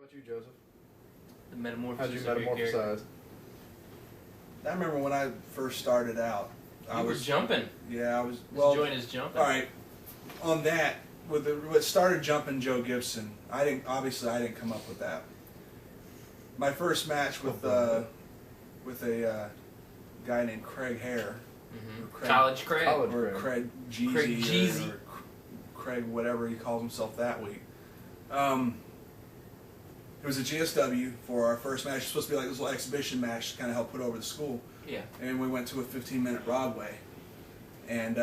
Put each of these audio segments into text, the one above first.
about you, Joseph? The metamorphosis. How'd you metamorphosize? I remember when I first started out. I was jumping. Yeah, I was. Well, joint is jumping. All right. On that, what started jumping Joe Gibson, I didn't come up with that. My first match with a guy named Craig Hare. Mm-hmm. Craig, College Craig. Or Craig Jeezy. Craig Jeezy. Or Craig whatever he calls himself that week. It was a GSW for our first match. It was supposed to be like this little exhibition match to kind of help put over the school. Yeah. And we went to a 15-minute Broadway. And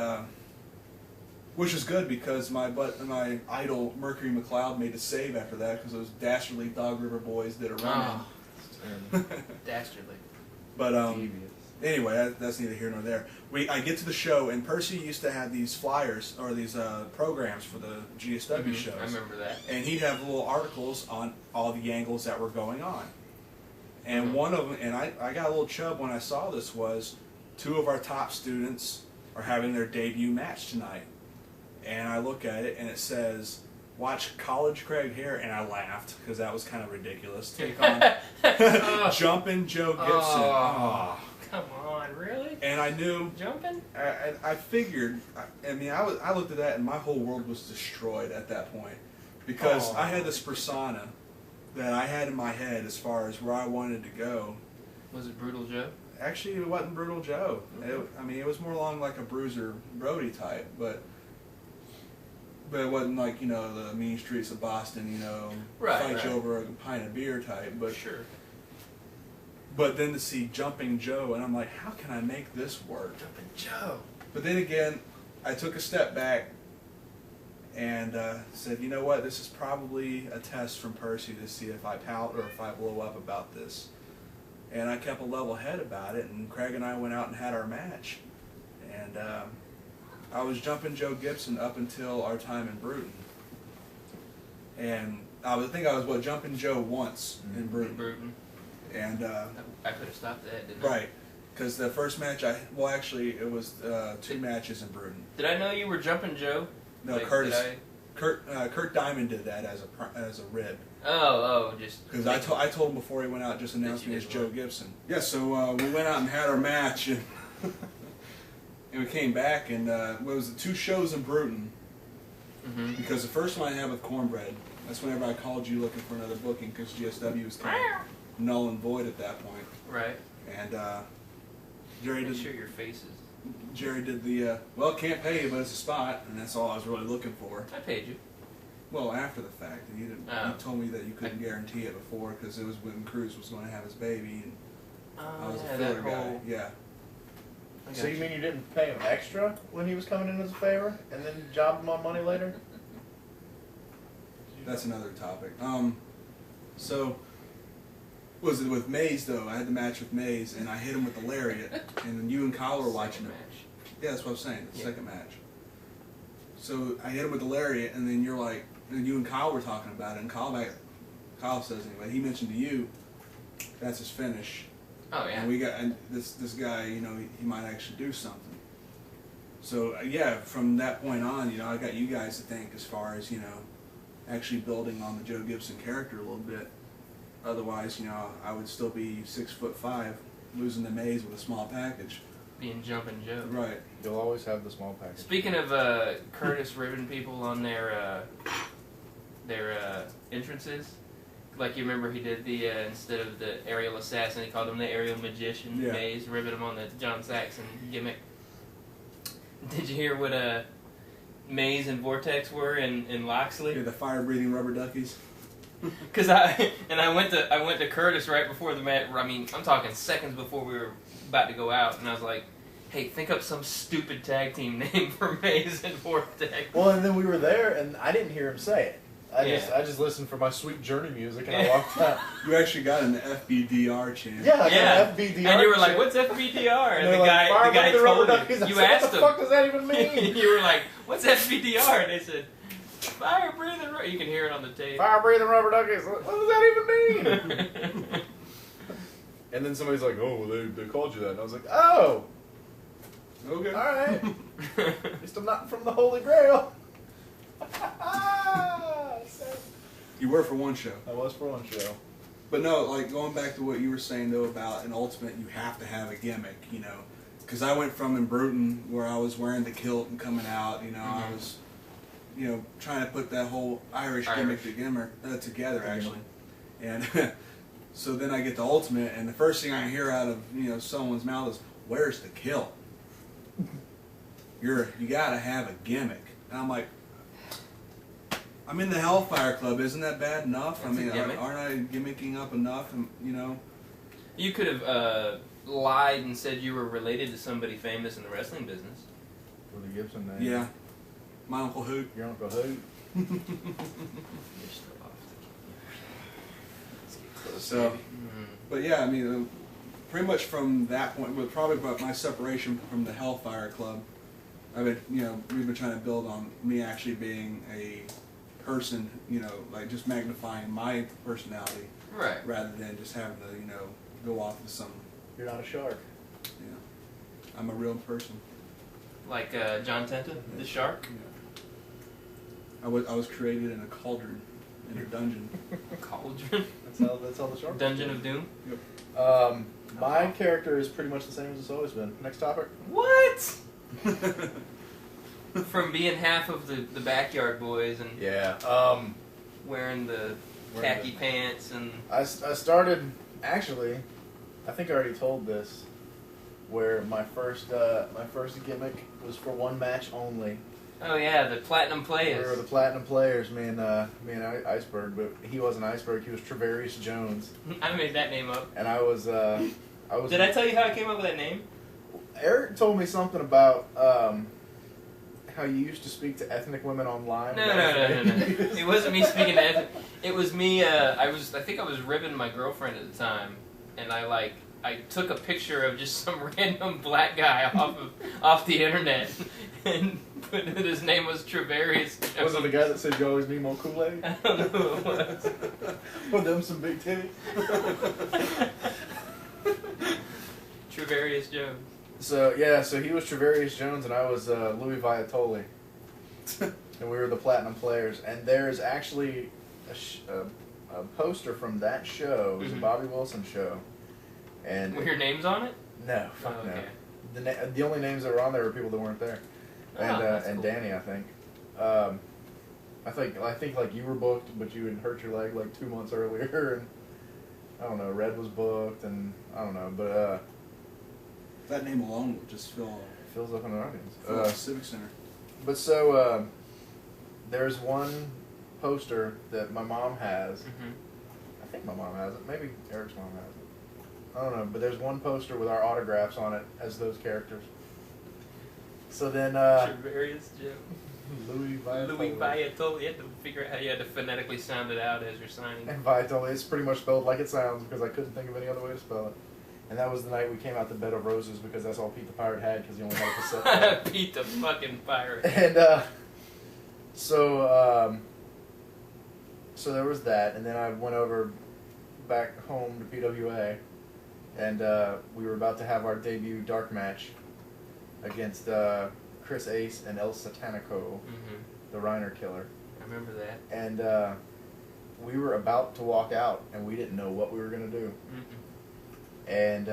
which was good because my idol Mercury McLeod made a save after that because those dastardly Dog River boys did a run. Oh. Dastardly. But anyway, that's neither here nor there. I get to the show, and Percy used to have these flyers or these programs for the GSW shows. I remember that. And he'd have little articles on all the angles that were going on. And one of them, and I got a little chub when I saw this, was 2 of our top students are having their debut match tonight. And I look at it, and it says, watch College Craig Hare, and I laughed, because that was kind of ridiculous. Take on Jumpin' Joe Gibson. Oh, come on, really? And I knew... Jumping? I figured, I looked at that, and my whole world was destroyed at that point. Because I had this persona that I had in my head as far as where I wanted to go. Was it Brutal Joe? Actually, it wasn't Brutal Joe. Okay. It was more along like a Bruiser Brody type, but it wasn't like, the mean streets of Boston, fight you over a pint of beer type. But sure. But then to see Jumping Joe, and I'm like, how can I make this work? Jumping Joe. But then again, I took a step back and said, you know what, this is probably a test from Percy to see if I pout or if I blow up about this. And I kept a level head about it, and Craig and I went out and had our match. And I was Jumping Joe Gibson up until our time in Bruton. And I think I was, Jumping Joe once in Bruton. And I could have stopped that, didn't I? Right. Because the first match, it was 2 matches in Bruton. Did I know you were Jumping Joe? No, Curtis. Kurt Diamond did that as a rib. Just because I told him before he went out, just announced me as Joe Gibson. Yeah, so we went out and had our match, and, and we came back, and it was the 2 shows in Bruton. Mm-hmm. Because the first one I had with Cornbread, that's whenever I called you looking for another booking because GSW was kind of null and void at that point. Right. And Jerry did. Make sure your face is. Jerry did the can't pay you, but it's a spot, and that's all I was really looking for. I paid you. Well, after the fact, and you told me that you couldn't guarantee it before because it was when Cruz was going to have his baby, and I was a filler guy. Yeah. So you mean you didn't pay him extra when he was coming in as a favor, and then job him on money later? That's another topic. So was it with Mays though? I had the match with Mays, and I hit him with the lariat, and then you and Kyle were watching it. Yeah, that's what I'm saying. The second match. So I hit him with the lariat, and then you and Kyle were talking about it, and Kyle says anyway, he mentioned to you, that's his finish. Oh yeah. And this guy, he might actually do something. So from that point on, I got you guys to think as far as actually building on the Joe Gibson character a little bit. Otherwise, I would still be 6'5", losing the Maze with a small package. Being Jumping Joe. Right. You'll always have the small package. Speaking of Curtis ribbing people on their entrances, like you remember he did the instead of the aerial assassin, he called him the aerial magician. Yeah. Maze ribbing him on the John Saxon gimmick. Did you hear what Maze and Vortex were in Loxley? Yeah, the fire-breathing rubber duckies. Because I went to Curtis right before the match. I'm talking seconds before we were about to go out, and I was like, "Hey, think up some stupid tag team name for Maze and Vortex." Well, and then we were there, and I didn't hear him say it. I just listened for my sweet Journey music, and I walked out. You actually got an FBDR chant. Yeah, I got an FBDR. And you were like, "What's FBDR?" And the guy told you. You asked him. What the fuck does that even mean? You were like, "What's FBDR?" And they said, "Fire breathing." You can hear it on the tape. Fire breathing rubber duckies. What does that even mean? And then somebody's like, "Oh, well, they called you that," and I was like, "Oh, Okay. all right." At least I'm not from the Holy Grail. You were for one show. I was for one show. But no, like going back to what you were saying though about an ultimate, you have to have a gimmick, you know. Because I went from in Bruton where I was wearing the kilt and coming out, you know, I was, you know, trying to put that whole Irish gimmick together actually. And so then I get the ultimate, and the first thing I hear out of, you know, someone's mouth is, "Where's the kilt? You gotta have a gimmick." And I'm like, I'm in the Hellfire Club. Isn't that bad enough? That's I mean, a gimmick. aren't I gimmicking up enough? And you know, You could have lied and said you were related to somebody famous in the wrestling business. With the Gibson name. yeah, my Uncle Hoot. Your Uncle Hoot. You're still off. Let's get close, So, baby. but yeah, I mean, pretty much from that point, with probably about my separation from the Hellfire Club, I've been, you know, we've been trying to build on me actually being a person, you know, like just magnifying my personality Right. rather than just having to, you know, go off of some, You're not a shark. you know, I'm a real person. Like John Tenta, the shark. I was created in a cauldron, in a dungeon. Cauldron. That's how the shark. Dungeon of Doom. My character is pretty much the same as it's always been. Next topic. What? From being half of the Backyard Boys and Yeah. wearing the khaki pants and I started, actually, I think I already told this, where my first gimmick was for one match only. oh yeah, the Platinum We Players. were the Platinum Players, me and Iceberg, but he wasn't Iceberg, he was Travarius Jones. I made that name up. And I was Did I tell you how I came up with that name? Eric told me something about how you used to speak to ethnic women online. No. It wasn't me speaking to ethnic. It was me. I think I was ribbing my girlfriend at the time, and I took a picture of just some random black guy off the internet, and put that his name was Travarius. Was it the guy that said you always need more Kool-Aid? I don't know who it was. With them some big titties. Travarius Jones. So he was Travarius Jones and I was Louis Viatoli, and we were the Platinum Players. And there's actually a poster from that show. It was a Bobby Wilson show. And Were your names on it? no, fuck Oh, okay. no. The only names that were on there were people that weren't there, and that's and cool. Danny, I think. I think like you were booked, but you had hurt your leg like 2 months earlier, and I don't know. Red was booked, and I don't know, but That name alone would just fills up in an audience. fill the Civic Center. But so there's one poster that my mom has. Mm-hmm. I think my mom has it. Maybe Eric's mom has it. I don't know. But there's one poster with our autographs on it as those characters. So then Travarius Jones. Louis Viatoli. Louis Viatoli. You had to figure out how you had to phonetically sound it out as you're signing. And Viatoli, it's pretty much spelled like it sounds because I couldn't think of any other way to spell it. And that was the night we came out to Bed of Roses because that's all Pete the Pirate had because he only had a cassette player. Pete the fucking pirate. And so there was that, and then I went over back home to PWA, and we were about to have our debut dark match against Chris Ace and El Satanico, the Reiner killer. I remember that. And we were about to walk out, and we didn't know what we were gonna do. And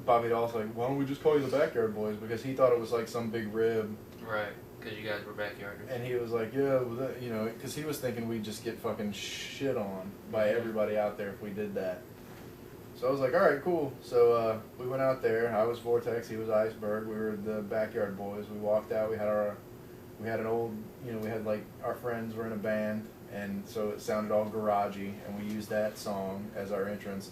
Bobby Doll's like, "Why don't we just call you the Backyard Boys?" Because he thought it was like some big rib. Right, because you guys were backyarders. And he was like, "Yeah, well, that, you know," because he was thinking we'd just get fucking shit on by everybody out there if we did that. So I was like, "All right, cool." So we went out there. I was Vortex. He was Iceberg. We were the Backyard Boys. We walked out. We had an old, you know, we had like our friends were in a band, and so it sounded all garagey, and we used that song as our entrance.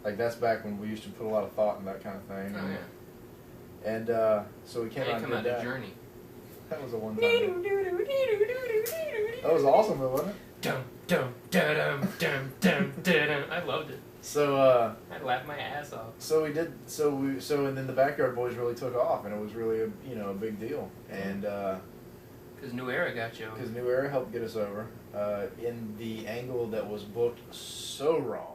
Like that's back when we used to put a lot of thought in that kind of thing. Oh, yeah. And so we came out and come did out that. to Journey. That was a one time. That was awesome, though, wasn't it? Dum dum dum dum dum dum. I loved it. So I laughed my ass off. so we did. And then the Backyard Boys really took off, and it was really a big deal. And Because New Era got you over. because New Era helped get us over in the angle that was booked so wrong.